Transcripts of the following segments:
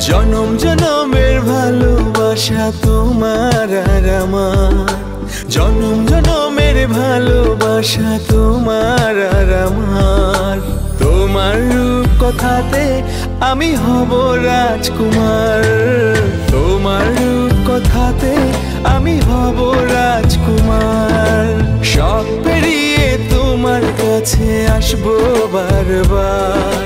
জনম জনমের ভালোবাসা তোমার আর আমার, জনম জনমের ভালোবাসা তোমার আর আমার। তোমার রূপ কথাতে আমি হব রাজকুমার, তোমার রূপ কথাতে আমি হব রাজকুমার। সব পেরিয়ে তোমার কাছে আসবো বারবার,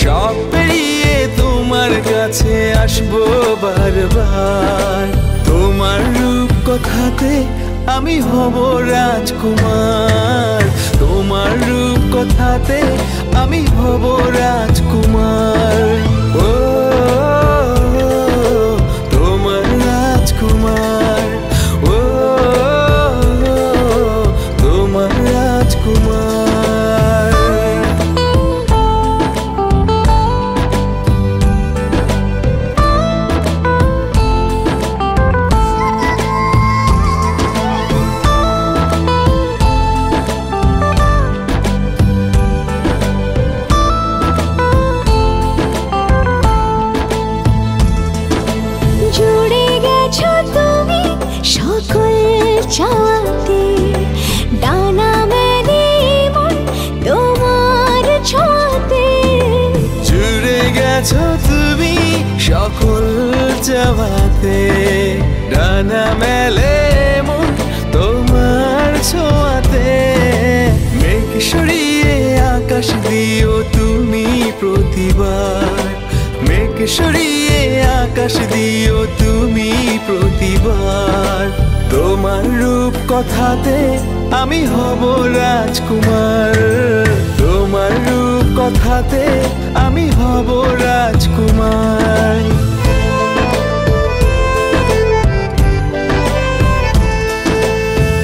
সব পেরিয়ে তোমার কাছে আসবো বারবার। তোমার রূপ কথাতে আমি হব রাজকুমার, তোমার রূপ কথাতে আমি হব রাজকুমার। ও তোমার রাজকুমার, ও তোমার রাজকুমার। চাওয়াতে ডানা মেলে মন তোমার ছোঁয়াতে, জুড়ে গেছো তুমি সকল চাওয়াতে, ডানা মেলে মন তোমার ছোঁয়াতে। মেঘ সরিয়ে আকাশ দিও তুমি প্রতিবার, মেঘ সরিয়ে আকাশ দিও তুমি প্রতিবার। তোমার রূপ কথাতে আমি হব রাজকুমার, তোমার রূপ কথাতে আমি হব রাজকুমার।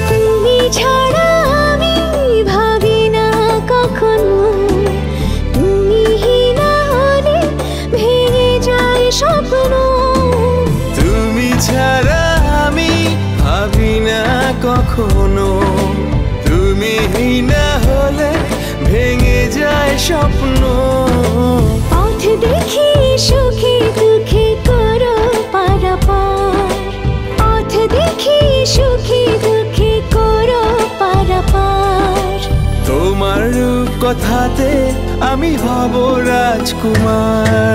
তুমি ছাড়া আমি ভাবি না কখনো, তুমি না হলে ভেঙে যায় স্বপ্ন। তুমি ছাড়া আমি ভাবি না কখনো, তুমি না হলে ভেঙে যায় স্বপ্ন। পথ দেখি সুখে দুঃখে করো পারাপার, পথ দেখি সুখে দুঃখে করো পারাপার। তোমার রূপ কথাতে আমি হব রাজকুমার,